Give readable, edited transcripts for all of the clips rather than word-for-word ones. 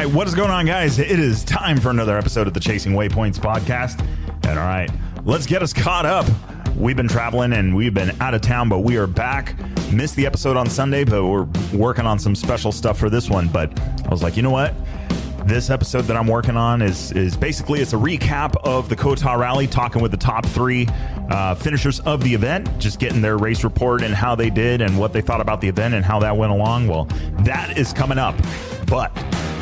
right, what is going on, guys? It is time for another episode of the Chasing Waypoints podcast. And all right, let's get us caught up. We've been traveling and we've been out of town, but we are back. Missed the episode on Sunday, but we're working on some special stuff for this one. But I was like, you know what? This episode that I'm working on is basically, it's a recap of the Cotah Rally, talking with the top three finishers of the event, just getting their race report and how they did and what they thought about the event and how that went along. Well, that is coming up. But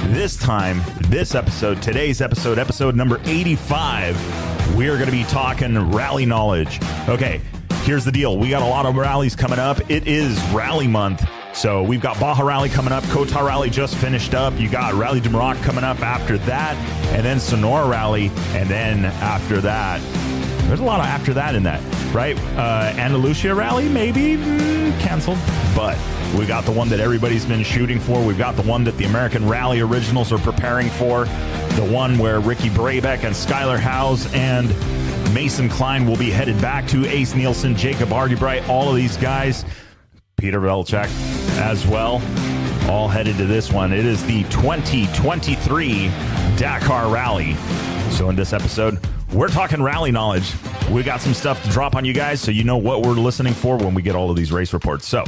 this time, today's episode number 85, we are going to be talking rally knowledge. Okay, here's the deal. We got a lot of rallies coming up. It is rally month. So we've got Baja Rally coming up. Cotah Rally just finished up. You got Rally du Maroc coming up after that. And then Sonora Rally. And then after that, there's a lot of after that in that, right? Andalusia Rally, maybe canceled. But we got the one that everybody's been shooting for. We've got the one that the American Rally Originals are preparing for. The one where Ricky Brabeck and Skylar Howes and Mason Klein will be headed back to. Ace Nielsen, Jacob Argybright, all of these guys. Peter Velchak as well, all headed to this one. It is the 2023 Dakar Rally. So in this episode, we're talking rally knowledge. We got some stuff to drop on you guys so you know what we're listening for when we get all of these race reports. So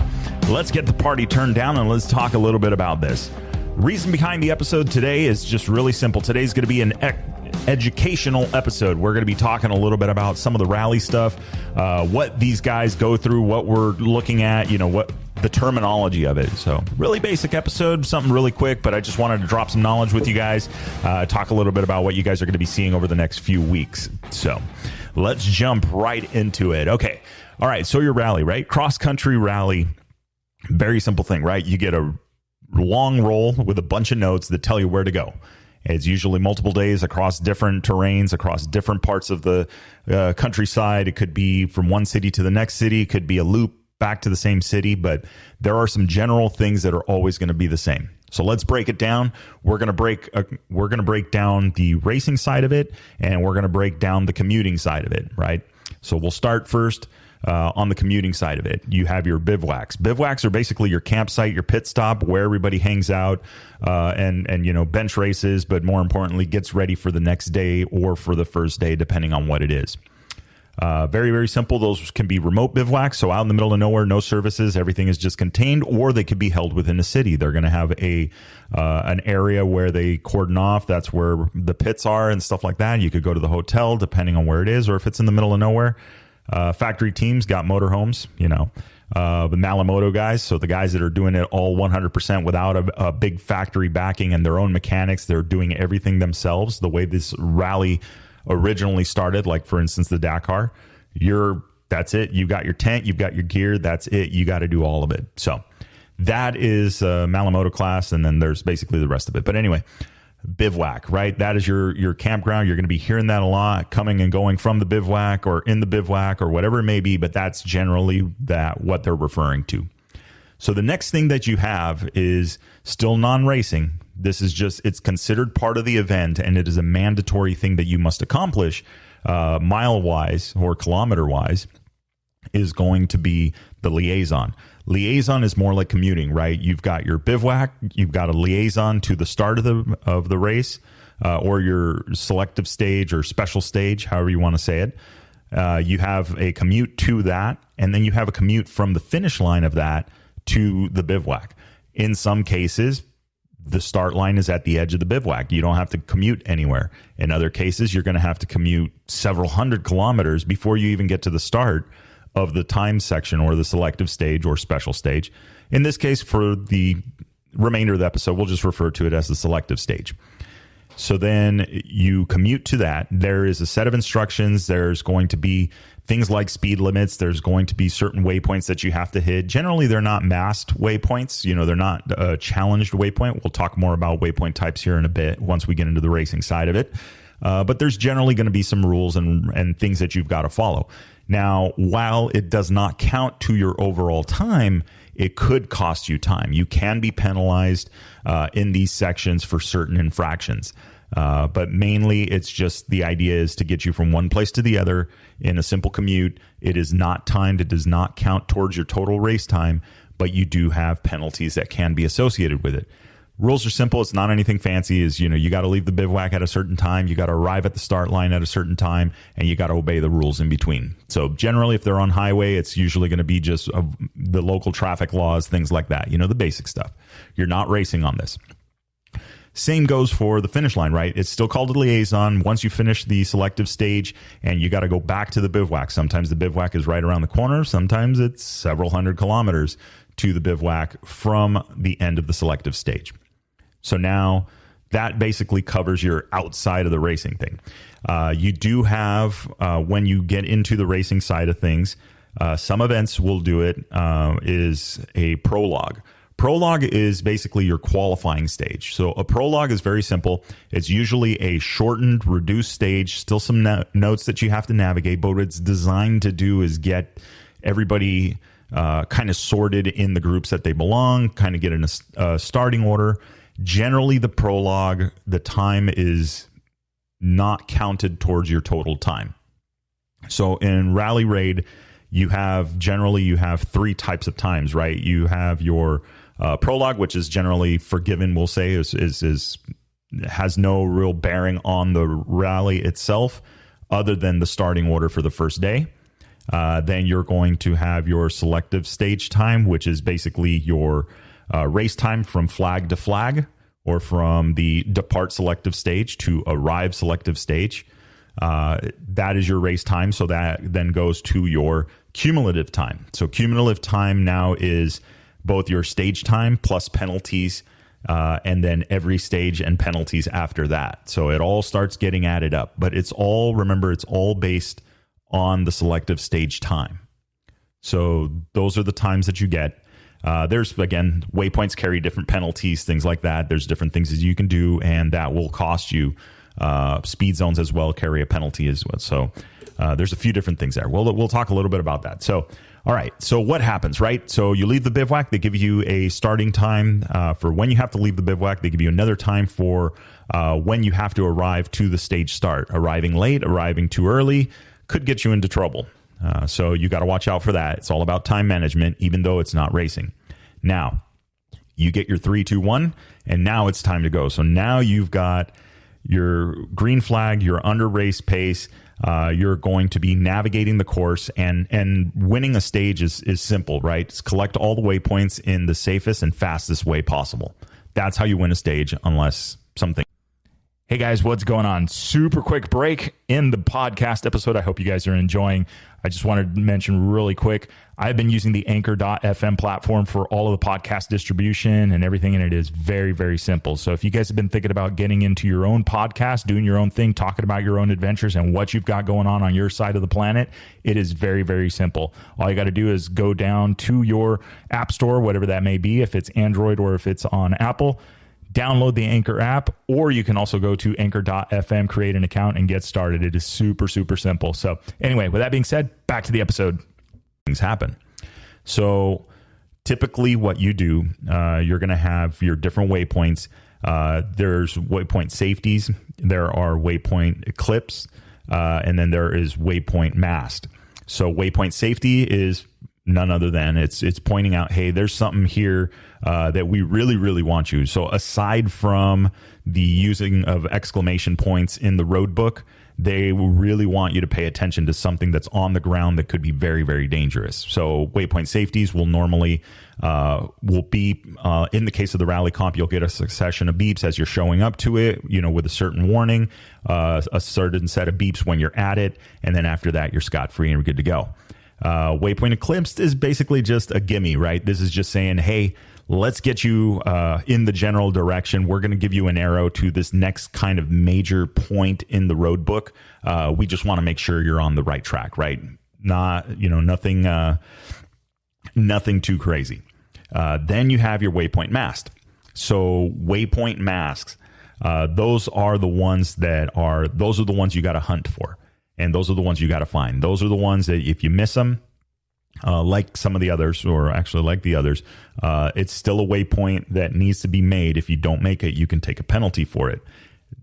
let's get the party turned down and let's talk a little bit about this. Reason behind the episode today is just really simple. Today's going to be an educational episode. We're going to be talking a little bit about some of the rally stuff, what these guys go through, what we're looking at, what the terminology of it. So really basic episode, something really quick, but I just wanted to drop some knowledge with you guys, talk a little bit about what you guys are going to be seeing over the next few weeks. So let's jump right into it. Okay. All right. So your rally, right? Cross-country rally, very simple thing, right? You get a long roll with a bunch of notes that tell you where to go. It's usually multiple days across different terrains, across different parts of the countryside. It could be from one city to the next city. It could be a loop back to the same city, but there are some general things that are always going to be the same. So let's break it down. We're going to break down the racing side of it, and we're going to break down the commuting side of it, right? So we'll start first on the commuting side of it. You have your bivouacs. Bivouacs are basically your campsite, your pit stop, where everybody hangs out and bench races, but more importantly, gets ready for the next day or for the first day, depending on what it is. Very, very simple. Those can be remote bivouacs, so out in the middle of nowhere, no services, everything is just contained, or they could be held within a city. They're going to have an area where they cordon off. That's where the pits are and stuff like that. You could go to the hotel, depending on where it is, or if it's in the middle of nowhere. Factory teams got motorhomes, the Malamoto guys. So the guys that are doing it all 100% without a big factory backing and their own mechanics, they're doing everything themselves. The way this rally originally started, like for instance, the Dakar, that's it. You got your tent, you've got your gear. That's it. You got to do all of it. So that is Malamoto class. And then there's basically the rest of it. But anyway, bivouac, right? That is your campground. You're going to be hearing that a lot, coming and going from the bivouac or in the bivouac or whatever it may be, but that's generally what they're referring to. So the next thing that you have is still non-racing. This is it's considered part of the event, and it is a mandatory thing that you must accomplish mile-wise or kilometer-wise, is going to be the liaison. Liaison is more like commuting, right? You've got your bivouac, you've got a liaison to the start of the race, or your selective stage or special stage, however you want to say it. You have a commute to that, and then you have a commute from the finish line of that to the bivouac. In some cases, the start line is at the edge of the bivouac. You don't have to commute anywhere. In other cases, you're going to have to commute several hundred kilometers before you even get to the start of the time section or the selective stage or special stage. In this case, for the remainder of the episode, we'll just refer to it as the selective stage. So then you commute to that. There is a set of instructions. There's going to be things like speed limits. There's going to be certain waypoints that you have to hit. Generally, they're not masked waypoints. They're not a challenged waypoint. We'll talk more about waypoint types here in a bit once we get into the racing side of it. But there's generally going to be some rules and things that you've got to follow. Now, while it does not count to your overall time, it could cost you time. You can be penalized in these sections for certain infractions. But mainly, it's just the idea is to get you from one place to the other in a simple commute. It is not timed. It does not count towards your total race time, but you do have penalties that can be associated with it. Rules are simple. It's not anything fancy. Is, you got to leave the bivouac at a certain time. You got to arrive at the start line at a certain time, and you got to obey the rules in between. So generally, if they're on highway, it's usually going to be just the local traffic laws, things like that. The basic stuff. You're not racing on this. Same goes for the finish line, right? It's still called a liaison. Once you finish the selective stage, and you got to go back to the bivouac. Sometimes the bivouac is right around the corner. Sometimes it's several hundred kilometers to the bivouac from the end of the selective stage. So now that basically covers your outside of the racing thing. You do have, when you get into the racing side of things, some events will do it, is a prologue. Prologue is basically your qualifying stage. So a prologue is very simple. It's usually a shortened, reduced stage, still some notes that you have to navigate, but what it's designed to do is get everybody kind of sorted in the groups that they belong, kind of get in a starting order. Generally, the prologue, the time is not counted towards your total time. So in Rally Raid, you have three types of times, right? You have your prologue, which is generally forgiven, we'll say, has no real bearing on the rally itself other than the starting order for the first day. Then you're going to have your selective stage time, which is basically your race time from flag to flag, or from the depart selective stage to arrive selective stage. That is your race time. So that then goes to your cumulative time. So cumulative time now is both your stage time plus penalties, and then every stage and penalties after that. So it all starts getting added up. But it's all based on the selective stage time. So those are the times that you get. There's, again, waypoints carry different penalties, things like that. There's different things that you can do, and that will cost you. Speed zones as well carry a penalty as well. So there's a few different things there. We'll talk a little bit about that. So, all right. So what happens, right? So you leave the bivouac. They give you a starting time for when you have to leave the bivouac. They give you another time for when you have to arrive to the stage start. Arriving late, arriving too early could get you into trouble. So you got to watch out for that. It's all about time management, even though it's not racing. Now, you get your 3, 2, 1, and now it's time to go. So now you've got your green flag, you're under race pace. You're going to be navigating the course, and winning a stage is simple, right? It's collect all the waypoints in the safest and fastest way possible. That's how you win a stage, unless something. Hey guys, what's going on? Super quick break in the podcast episode. I hope you guys are enjoying. I just wanted to mention really quick, I've been using the Anchor.fm platform for all of the podcast distribution and everything, and it is very, very simple. So if you guys have been thinking about getting into your own podcast, doing your own thing, talking about your own adventures and what you've got going on your side of the planet, it is very, very simple. All you got to do is go down to your app store, whatever that may be, if it's Android or if it's on Apple, download the Anchor app, or you can also go to anchor.fm, create an account, and get started. It is super, super simple. So anyway, with that being said, back to the episode. Things happen. So typically what you do, you're going to have your different waypoints. There's waypoint safeties. There are waypoint eclipse, and then there is waypoint mast. So waypoint safety is none other than it's pointing out, hey, there's something here that we really, really want you. So aside from the using of exclamation points in the road book, they really want you to pay attention to something that's on the ground that could be very, very dangerous. So waypoint safeties will normally will beep. In the case of the rally comp, you'll get a succession of beeps as you're showing up to it, with a certain warning, a certain set of beeps when you're at it, and then after that, you're scot-free and you're good to go. Waypoint eclipsed is basically just a gimme, right? This is just saying, hey, let's get you in the general direction. We're going to give you an arrow to this next kind of major point in the road book. We just want to make sure you're on the right track, right? Not, nothing too crazy. Then you have your waypoint mast. So waypoint masks, those are the ones you got to hunt for. And those are the ones you got to find. Those are the ones that if you miss them, like some of the others, or actually like the others, it's still a waypoint that needs to be made. If you don't make it, you can take a penalty for it.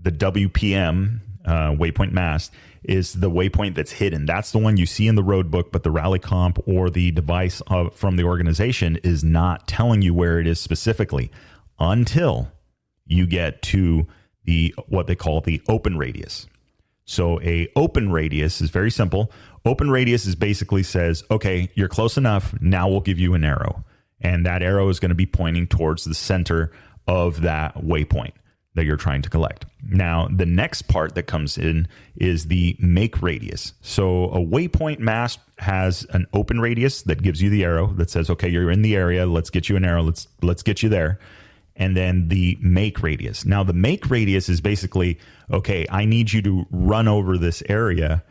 The WPM, waypoint mast, is the waypoint that's hidden. That's the one you see in the road book, but the rally comp or the device from the organization is not telling you where it is specifically until you get to what they call the open radius. So a open radius is very simple. Open radius is basically says, okay, you're close enough. Now we'll give you an arrow. And that arrow is going to be pointing towards the center of that waypoint that you're trying to collect. Now, the next part that comes in is the make radius. So a waypoint mast has an open radius that gives you the arrow that says, okay, you're in the area. Let's get you an arrow. Let's get you there. And then the make radius. Now, the make radius is basically, okay, I need you to run over this area,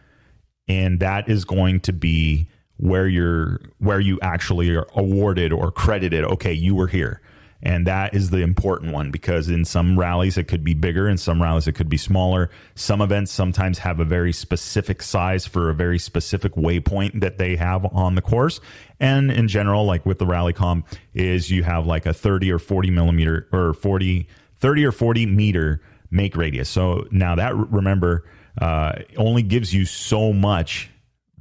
and that is going to be where you actually are awarded or credited. Okay, you were here. And that is the important one, because in some rallies it could be bigger, in some rallies it could be smaller. Some events sometimes have a very specific size for a very specific waypoint that they have on the course. And in general, like with the rally comp, is you have like a 30 or 40 millimeter or 30 or 40 meter make radius. So now that, remember, only gives you so much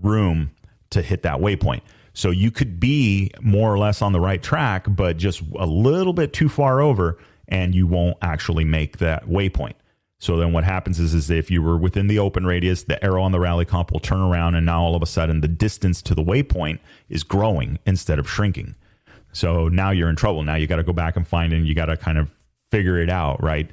room to hit that waypoint. So you could be more or less on the right track, but just a little bit too far over, and you won't actually make that waypoint. So then what happens is if you were within the open radius, the arrow on the rally comp will turn around, and now all of a sudden the distance to the waypoint is growing instead of shrinking. So now you're in trouble. Now you got to go back and find it, and you got to kind of figure it out, right?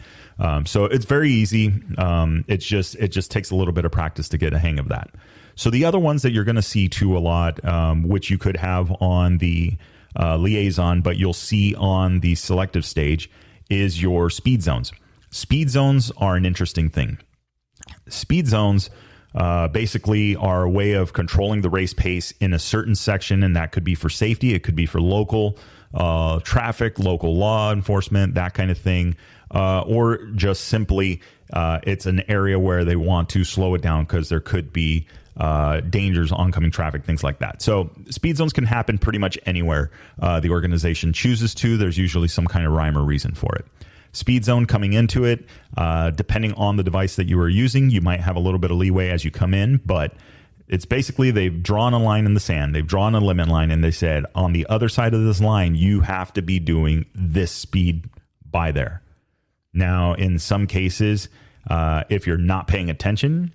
So it's very easy. It just takes a little bit of practice to get a hang of that. So the other ones that you're going to see too a lot, which you could have on the liaison, but you'll see on the selective stage, is your speed zones. Speed zones are an interesting thing. Speed zones basically are a way of controlling the race pace in a certain section, and that could be for safety. It could be for local traffic, local law enforcement, that kind of thing, or just simply it's an area where they want to slow it down because there could be dangers, oncoming traffic, things like that. So speed zones can happen pretty much anywhere the organization chooses to. There's usually some kind of rhyme or reason for it. Speed zone coming into it, depending on the device that you are using, you might have a little bit of leeway as you come in, but it's basically they've drawn a line in the sand. They've drawn a limit line, and they said on the other side of this line, you have to be doing this speed by there. Now, in some cases, if you're not paying attention,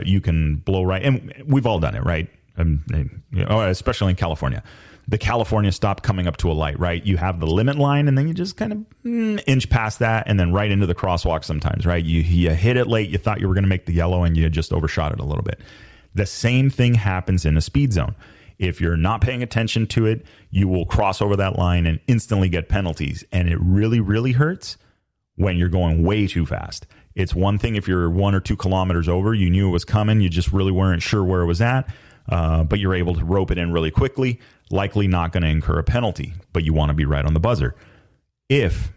you can blow right. And we've all done it, right? Especially in California. The California stop coming up to a light, right? You have the limit line, and then you just kind of inch past that, and then right into the crosswalk sometimes, right? You hit it late. You thought you were going to make the yellow, and you just overshot it a little bit. The same thing happens in a speed zone. If you're not paying attention to it, you will cross over that line and instantly get penalties. And it really, really hurts when you're going way too fast. It's one thing if you're 1 or 2 kilometers over, you knew it was coming, you just really weren't sure where it was at, but you're able to rope it in really quickly, likely not going to incur a penalty, but you want to be right on the buzzer. If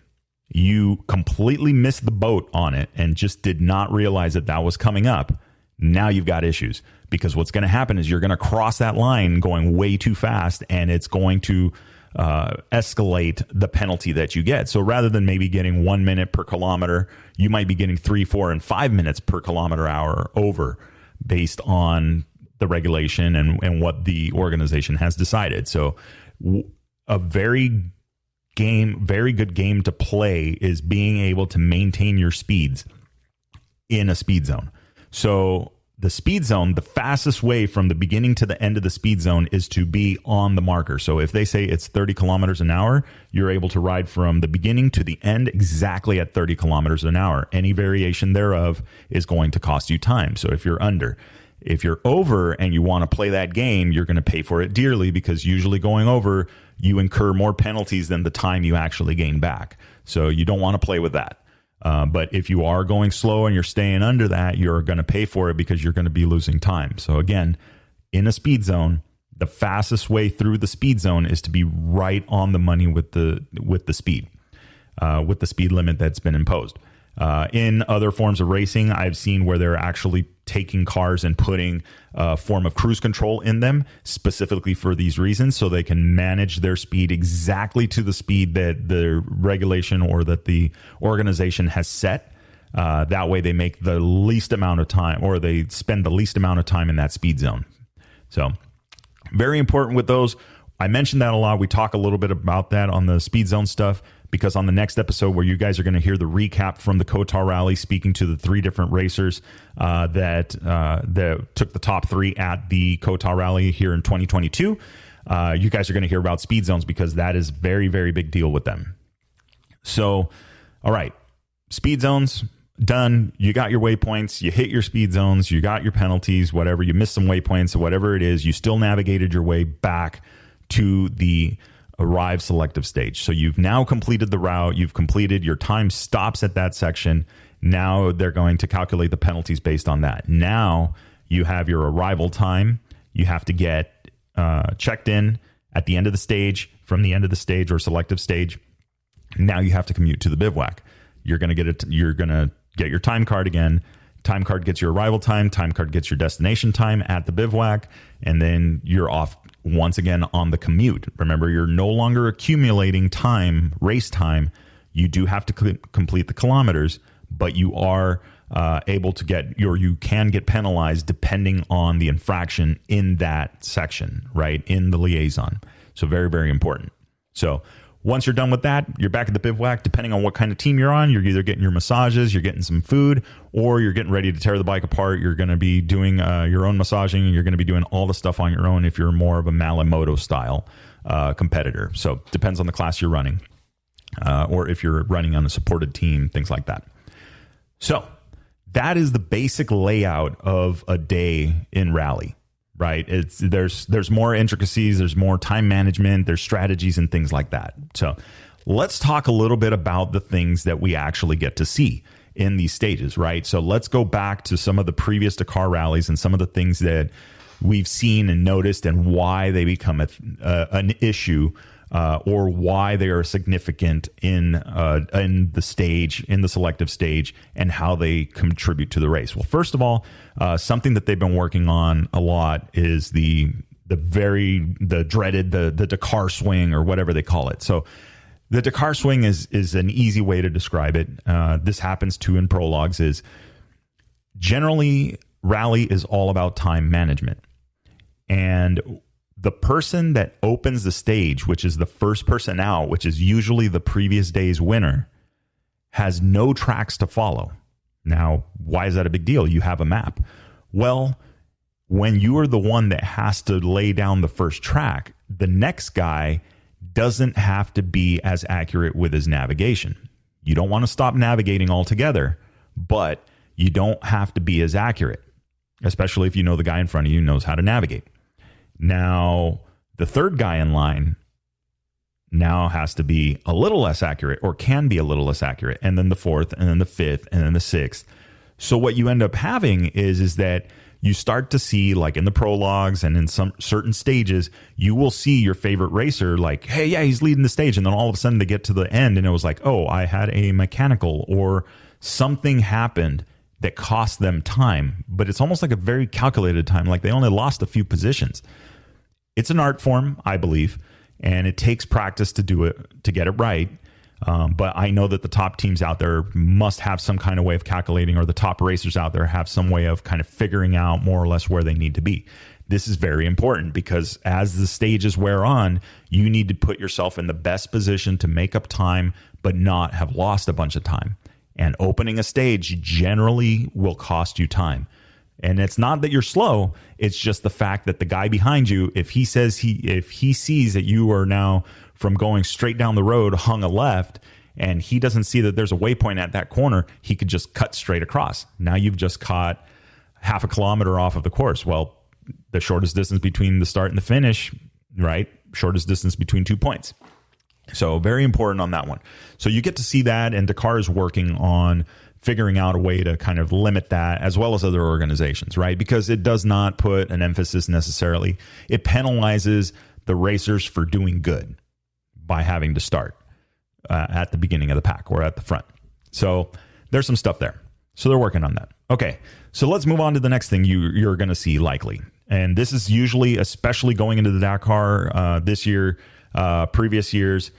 you completely missed the boat on it and just did not realize that that was coming up, now you've got issues, because what's going to happen is you're going to cross that line going way too fast, and it's going to escalate the penalty that you get. So rather than maybe getting 1 minute per kilometer, you might be getting 3, 4, and 5 minutes per kilometer hour over, based on the regulation and what the organization has decided. So a very good game to play is being able to maintain your speeds in a speed zone. So the speed zone, the fastest way from the beginning to the end of the speed zone is to be on the marker. So if they say it's 30 kilometers an hour, you're able to ride from the beginning to the end exactly at 30 kilometers an hour. Any variation thereof is going to cost you time. So if you're under, if you're over and you want to play that game, you're going to pay for it dearly, because usually going over, you incur more penalties than the time you actually gain back. So you don't want to play with that. But if you are going slow and you're staying under that, you're going to pay for it because you're going to be losing time. So again, in a speed zone, the fastest way through the speed zone is to be right on the money with the speed limit that's been imposed. In other forms of racing, I've seen where they're actually taking cars and putting a form of cruise control in them specifically for these reasons, so they can manage their speed exactly to the speed that the regulation or that the organization has set. That way they make the least amount of time, or they spend the least amount of time in that speed zone. So very important with those. I mentioned that a lot. We talk a little bit about that on the speed zone stuff. because on the next episode where you guys are going to hear the recap from the Cotah Rally, speaking to the 3 different racers that took the top 3 at the Cotah Rally here in 2022, you guys are going to hear about speed zones because that is very, very big deal with them. So, all right, speed zones, done. You got your waypoints, you hit your speed zones, you got your penalties, whatever, you missed some waypoints, or whatever it is, you still navigated your way back to the arrive selective stage. So you've now completed the route, you've completed, your time stops at that section. Now they're going to calculate the penalties based on that. Now you have your arrival time. You have to get checked in at the end of the stage, from the end of the stage or selective stage. Now you have to commute to the bivouac. You're going to get your time card again. Time card gets your arrival time. Time card gets your destination time at the bivouac. And then you're off once again on the commute. Remember, you're no longer accumulating time, race time. You do have to complete the kilometers, but you are able to you can get penalized depending on the infraction in that section, right? In the liaison. So very, very important. So once you're done with that, you're back at the bivouac. Depending on what kind of team you're on, you're either getting your massages, you're getting some food, or you're getting ready to tear the bike apart. You're going to be doing your own massaging, and you're going to be doing all the stuff on your own if you're more of a Malimoto style competitor. So depends on the class you're running, or if you're running on a supported team, things like that. So that is the basic layout of a day in rally. Right. There's more intricacies, there's more time management, there's strategies and things like that. So let's talk a little bit about the things that we actually get to see in these stages, right? So let's go back to some of the previous Dakar rallies and some of the things that we've seen and noticed and why they become an issue, or why they are significant in the stage, in the selective stage, and how they contribute to the race. Well, first of all, something that they've been working on a lot is the dreaded Dakar swing, or whatever they call it. So the Dakar swing is an easy way to describe it. This happens too in prologues. Is generally rally is all about time management, and the person that opens the stage, which is the first person out, which is usually the previous day's winner, has no tracks to follow. Now, why is that a big deal? You have a map. Well, when you are the one that has to lay down the first track, the next guy doesn't have to be as accurate with his navigation. You don't want to stop navigating altogether, but you don't have to be as accurate, especially if you know the guy in front of you knows how to navigate. Now, the third guy in line now has to be a little less accurate, or can be a little less accurate, and then the fourth, and then the fifth, and then the sixth. So what you end up having is that you start to see, like in the prologues and in some certain stages, you will see your favorite racer like, hey, yeah, he's leading the stage. And then all of a sudden they get to the end and it was like, oh, I had a mechanical or something happened that cost them time. But it's almost like a very calculated time. Like they only lost a few positions. It's an art form, I believe, and it takes practice to do it, to get it right. But I know that the top teams out there must have some kind of way of calculating, or the top racers out there have some way of kind of figuring out more or less where they need to be. This is very important because as the stages wear on, you need to put yourself in the best position to make up time, but not have lost a bunch of time. And opening a stage generally will cost you time. And it's not that you're slow. It's just the fact that the guy behind you, if he sees that you are now from going straight down the road hung a left, and he doesn't see that there's a waypoint at that corner, he could just cut straight across. Now you've just caught half a kilometer off of the course. Well, the shortest distance between the start and the finish, right? Shortest distance between 2 points. So very important on that one. So you get to see that, and Dakar is working on figuring out a way to kind of limit that, as well as other organizations, right? Because it does not put an emphasis necessarily. It penalizes the racers for doing good by having to start at the beginning of the pack or at the front. So there's some stuff there. So they're working on that. Okay, so let's move on to the next thing you're going to see likely. And this is usually, especially going into the Dakar this year, previous years,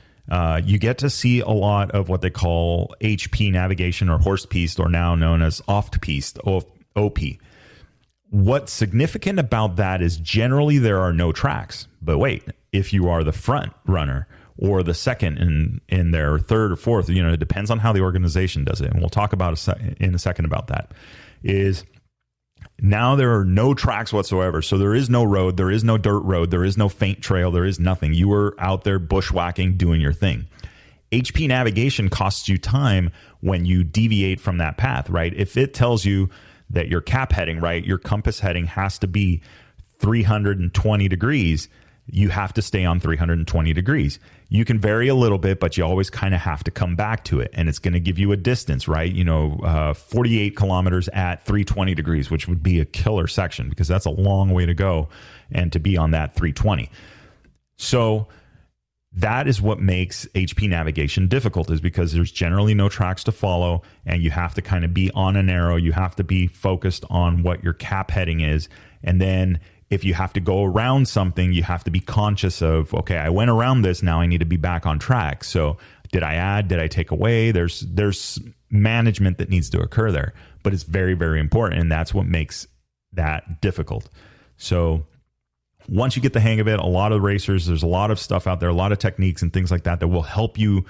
you get to see a lot of what they call HP navigation, or horse piste, or now known as off piste, OP. What's significant about that is generally there are no tracks. But wait, if you are the front runner or the second in their third or fourth. It depends on how the organization does it. And we'll talk about in a second about that. Is now there are no tracks whatsoever. So there is no road, there is no dirt road, there is no faint trail, there is nothing. You are out there bushwhacking, doing your thing. HP navigation costs you time when you deviate from that path, right? If it tells you that your cap heading, right, your compass heading has to be 320 degrees, you have to stay on 320 degrees. You can vary a little bit, but you always kind of have to come back to it. And it's going to give you a distance, right? 48 kilometers at 320 degrees, which would be a killer section because that's a long way to go and to be on that 320. So that is what makes HP navigation difficult, is because there's generally no tracks to follow and you have to kind of be on an arrow. You have to be focused on what your cap heading is. And then if you have to go around something, you have to be conscious of, okay, I went around this, now I need to be back on track. So did I add, did I take away? There's management that needs to occur there, but it's very, very important. And that's what makes that difficult. So once you get the hang of it, a lot of racers, there's a lot of stuff out there, a lot of techniques and things like that will help you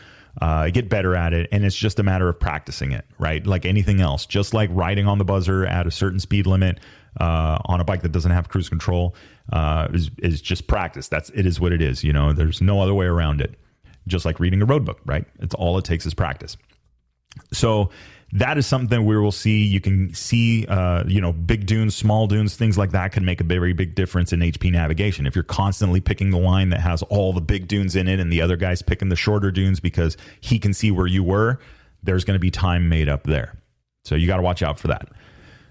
get better at it. And it's just a matter of practicing it, right? Like anything else, just like riding on the buzzer at a certain speed limit on a bike that doesn't have cruise control is just practice. It is what it is. There's no other way around it. Just like reading a road book, right? It's all it takes is practice. So that is something we will see. You can see, big dunes, small dunes, things like that can make a very big difference in HP navigation. If you're constantly picking the line that has all the big dunes in it and the other guy's picking the shorter dunes because he can see where you were, there's going to be time made up there. So you got to watch out for that.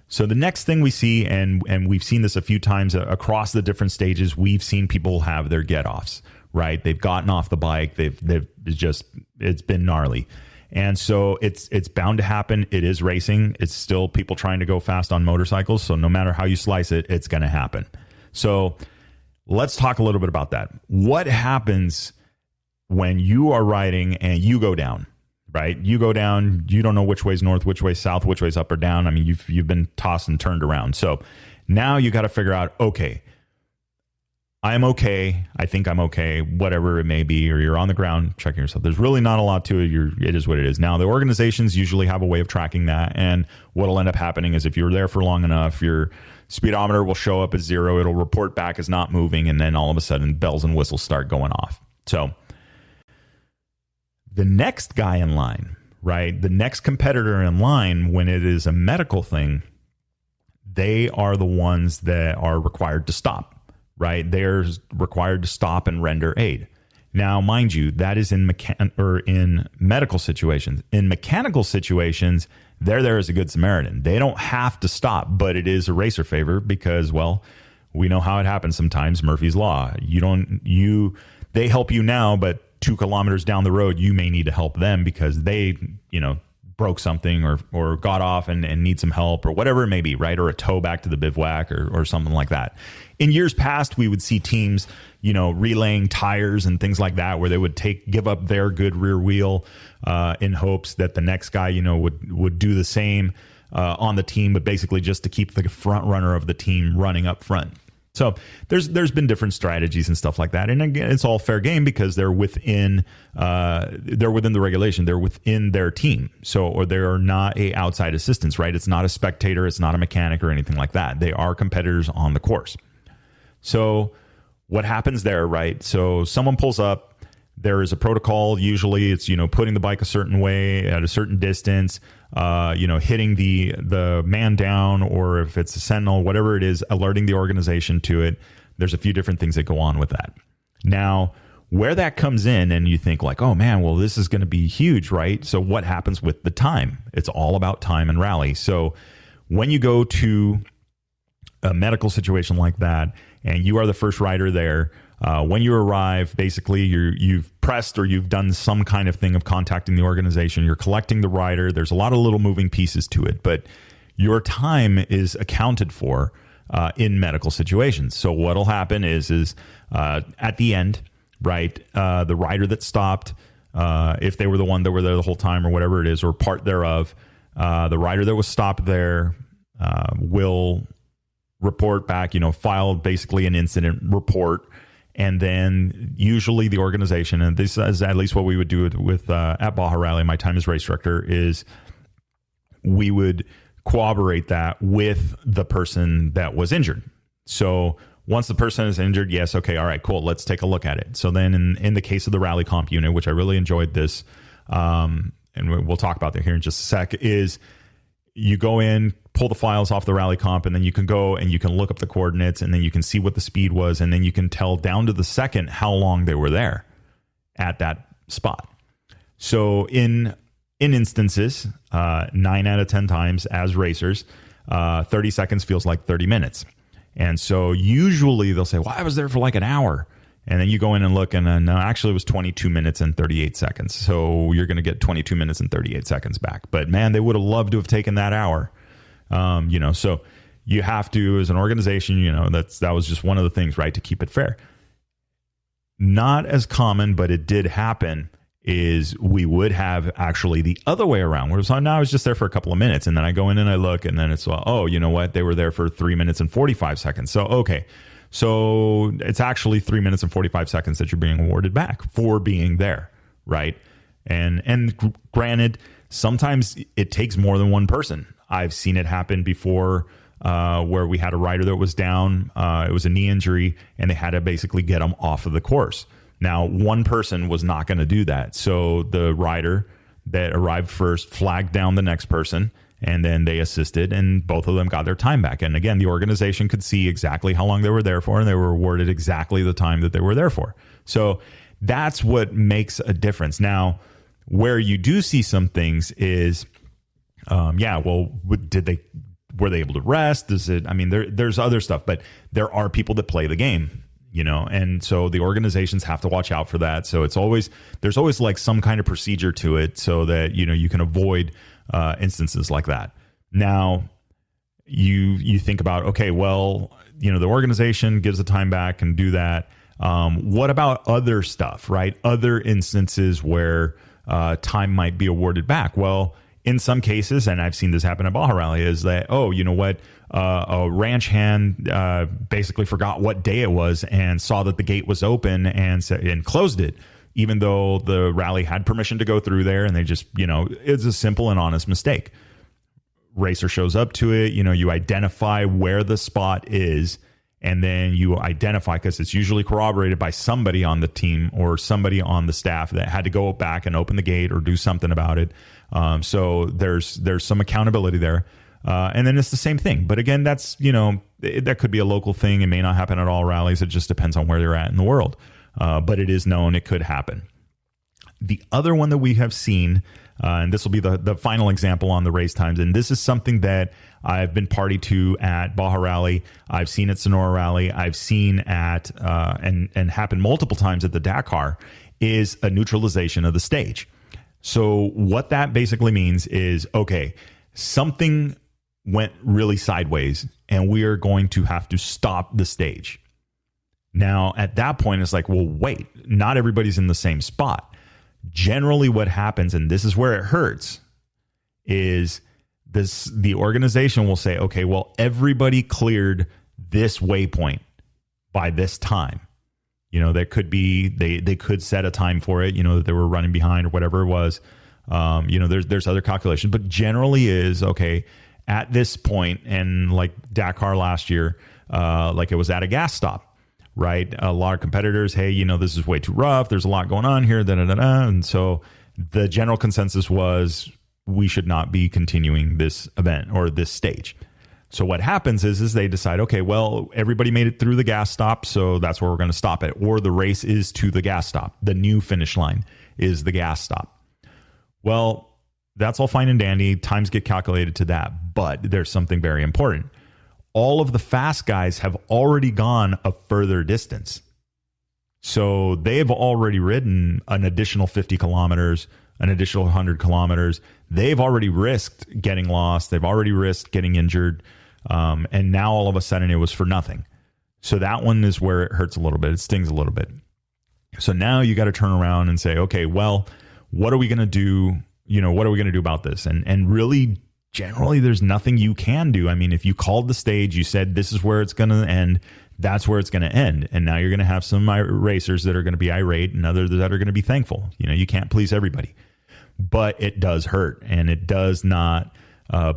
So the next thing we see, and we've seen this a few times across the different stages, we've seen people have their get-offs, right? They've gotten off the bike. It's been gnarly. And so it's bound to happen. It is racing. It's still people trying to go fast on motorcycles. So no matter how you slice it, it's going to happen. So let's talk a little bit about that. What happens when you are riding and you go down? Right? You go down, you don't know which way's north, which way's south, which way's up or down. I mean, you've been tossed and turned around. So now you got to figure out, okay, I'm okay. I think I'm okay, whatever it may be, or you're on the ground checking yourself. There's really not a lot to it. It is what it is. Now, the organizations usually have a way of tracking that. And what'll end up happening is if you're there for long enough, your speedometer will show up as 0. It'll report back as not moving. And then all of a sudden, bells and whistles start going off. So the next guy in line, right? The next competitor in line, when it is a medical thing, they are the ones that are required to stop, right? They're required to stop and render aid. Now, mind you, that is in medical situations. In mechanical situations, they're there as a good Samaritan. They don't have to stop, but it is a racer favor because, well, we know how it happens sometimes. Murphy's Law. They help you now, but 2 kilometers down the road, you may need to help them because they, broke something or got off and need some help or whatever it may be, right? Or a tow back to the bivouac or something like that. In years past, we would see teams, relaying tires and things like that, where they would give up their good rear wheel in hopes that the next guy, would do the same on the team, but basically just to keep the front runner of the team running up front. So there's been different strategies and stuff like that. And again, it's all fair game because they're within the regulation. They're within their team. Or they're not a outside assistance, right? It's not a spectator. It's not a mechanic or anything like that. They are competitors on the course. So what happens there, right? So someone pulls up. There is a protocol. Usually it's, putting the bike a certain way at a certain distance, hitting the man down, or if it's a sentinel, whatever it is, alerting the organization to it. There's a few different things that go on with that. Now, where that comes in and you think like, oh man, well, this is going to be huge, right? So what happens with the time? It's all about time and rally. So when you go to a medical situation like that and you are the first rider there, when you arrive, basically you've pressed or you've done some kind of thing of contacting the organization. You're collecting the rider. There's a lot of little moving pieces to it, but your time is accounted for in medical situations. So what'll happen is at the end, right, the rider that stopped, if they were the one that were there the whole time or whatever it is, or part thereof, the rider that was stopped there will report back, file basically an incident report. And then usually the organization, and this is at least what we would do with at Baja Rally, my time as race director, is we would corroborate that with the person that was injured. So once the person is injured, yes, okay, all right, cool, let's take a look at it. So then in the case of the rally comp unit, which I really enjoyed this, and we'll talk about that here in just a sec, is you go in, pull the files off the rally comp, and then you can go and you can look up the coordinates, and then you can see what the speed was, and then you can tell down to the second how long they were there at that spot. So in instances, 9 out of 10 times as racers, 30 seconds feels like 30 minutes. And so usually they'll say, well, I was there for like an hour. And then you go in and look, and then actually it was 22 minutes and 38 seconds. So you're going to get 22 minutes and 38 seconds back. But man, they would have loved to have taken that hour. So you have to, as an organization, that was just one of the things, right, to keep it fair. Not as common, but it did happen, is we would have actually the other way around, where I was just there for a couple of minutes, and then I go in and I look, and then it's, oh, you know what, they were there for 3 minutes and 45 seconds. So, okay. So it's actually 3 minutes and 45 seconds that you're being awarded back for being there, right? And granted, sometimes it takes more than one person. I've seen it happen before, where we had a rider that was down. It was a knee injury, and they had to basically get him off of the course. Now, one person was not going to do that. So the rider that arrived first flagged down the next person, and then they assisted, and both of them got their time back. And again, the organization could see exactly how long they were there for, and they were awarded exactly the time that they were there for. So that's what makes a difference. Now, where you do see some things is, were they able to rest? There's other stuff, but there are people that play the game, and so the organizations have to watch out for that. So there's always like some kind of procedure to it, so that, you can avoid instances like that. Now, you think about, okay, well, the organization gives the time back and do that. What about other stuff, right? Other instances where time might be awarded back. Well, in some cases, and I've seen this happen at Baja Rally, is that, oh, you know what? A ranch hand basically forgot what day it was and saw that the gate was open and closed it, even though the rally had permission to go through there, and they just, it's a simple and honest mistake. Racer shows up to it, you identify where the spot is, and then you identify, because it's usually corroborated by somebody on the team or somebody on the staff that had to go back and open the gate or do something about it. So there's some accountability there. And then it's the same thing. But again, that's, that could be a local thing. It may not happen at all rallies. It just depends on where they're at in the world. But it is known it could happen. The other one that we have seen, and this will be the final example on the race times, and this is something that I've been party to at Baja Rally. I've seen at Sonora Rally. I've seen at and happened multiple times at the Dakar, is a neutralization of the stage. So what that basically means is, okay, something went really sideways, and we are going to have to stop the stage. Now, at that point, it's like, well, wait, not everybody's in the same spot. Generally what happens, and this is where it hurts, is the organization will say, okay, well, everybody cleared this waypoint by this time. There could be, they could set a time for it, that they were running behind or whatever it was. There's other calculations, but generally is, okay, at this point, and like Dakar last year, like it was at a gas stop. Right. A lot of competitors, hey, this is way too rough. There's a lot going on here. And so the general consensus was we should not be continuing this event or this stage. So what happens is they decide, okay, well, everybody made it through the gas stop, so that's where we're going to stop it. Or the race is to the gas stop. The new finish line is the gas stop. Well, that's all fine and dandy. Times get calculated to that. But there's something very important. All of the fast guys have already gone a further distance. So they've already ridden an additional 50 kilometers, an additional 100 kilometers. They've already risked getting lost. They've already risked getting injured. And now all of a sudden it was for nothing. So that one is where it hurts a little bit. It stings a little bit. So now you got to turn around and say, okay, well, what are we going to do? What are we going to do about this? And really, generally, there's nothing you can do. I mean, if you called the stage, you said this is where it's going to end, that's where it's going to end. And now you're going to have some racers that are going to be irate and others that are going to be thankful. You can't please everybody, but it does hurt, and it does not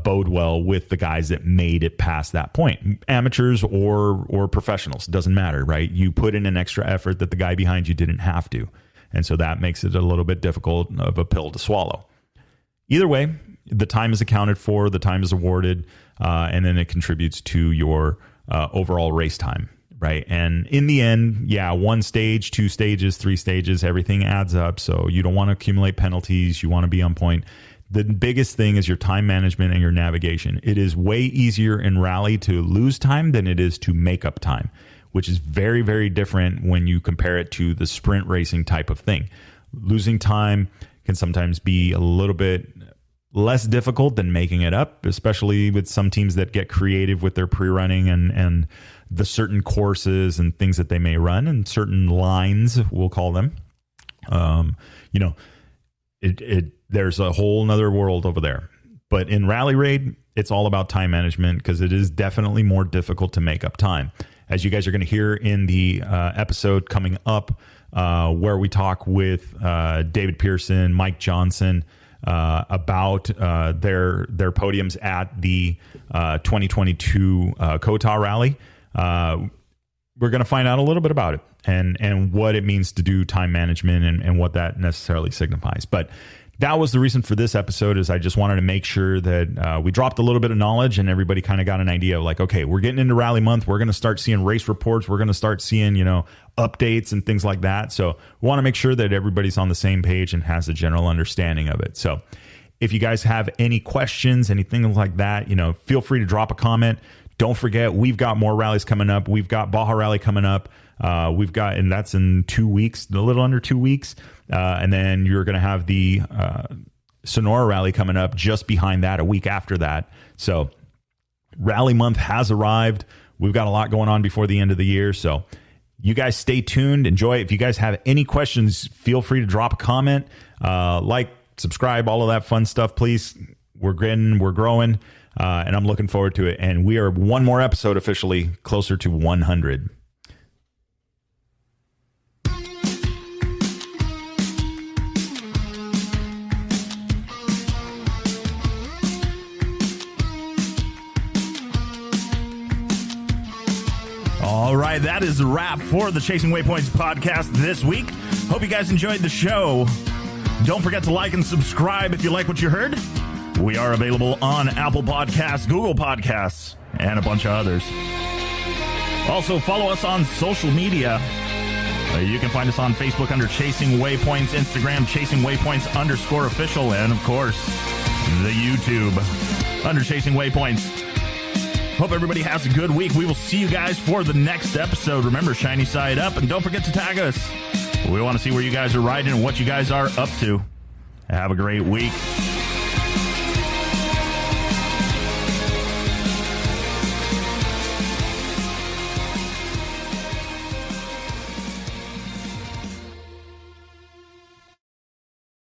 bode well with the guys that made it past that point. Amateurs or professionals, doesn't matter, right? You put in an extra effort that the guy behind you didn't have to. And so that makes it a little bit difficult of a pill to swallow. Either way, the time is accounted for, the time is awarded, and then it contributes to your overall race time, right? And in the end, 1 stage, 2 stages, 3 stages, everything adds up. So you don't want to accumulate penalties. You want to be on point. The biggest thing is your time management and your navigation. It is way easier in rally to lose time than it is to make up time, which is very, very different when you compare it to the sprint racing type of thing. Losing time can sometimes be a little bit less difficult than making it up, especially with some teams that get creative with their pre-running and the certain courses and things that they may run and certain lines, we'll call them. There's a whole nother world over there. But in Rally Raid, it's all about time management because it is definitely more difficult to make up time. As you guys are going to hear in the episode coming up, where we talk with David Pearson, Mike Johnson, about their podiums at the 2022 Cotah Rally. We're going to find out a little bit about it and what it means to do time management and what that necessarily signifies. But that was the reason for this episode, is I just wanted to make sure that we dropped a little bit of knowledge and everybody kind of got an idea of like, okay, we're getting into rally month. We're going to start seeing race reports. We're going to start seeing, updates and things like that. So we want to make sure that everybody's on the same page and has a general understanding of it. So if you guys have any questions, anything like that, feel free to drop a comment. Don't forget, we've got more rallies coming up. We've got Baja Rally coming up. And that's in 2 weeks, a little under 2 weeks. And then you're going to have the Sonora Rally coming up just behind that, a week after that. So Rally Month has arrived. We've got a lot going on before the end of the year. So you guys stay tuned. Enjoy. If you guys have any questions, feel free to drop a comment, subscribe, all of that fun stuff, please. We're growing, and I'm looking forward to it. And we are one more episode officially closer to 100. All right, that is a wrap for the Chasing Waypoints podcast this week. Hope you guys enjoyed the show. Don't forget to like and subscribe if you like what you heard. We are available on Apple Podcasts, Google Podcasts, and a bunch of others. Also, follow us on social media. You can find us on Facebook under Chasing Waypoints, Instagram Chasing Waypoints _official, and of course, the YouTube under Chasing Waypoints. Hope everybody has a good week. We will see you guys for the next episode. Remember, shiny side up, and don't forget to tag us. We want to see where you guys are riding and what you guys are up to. Have a great week.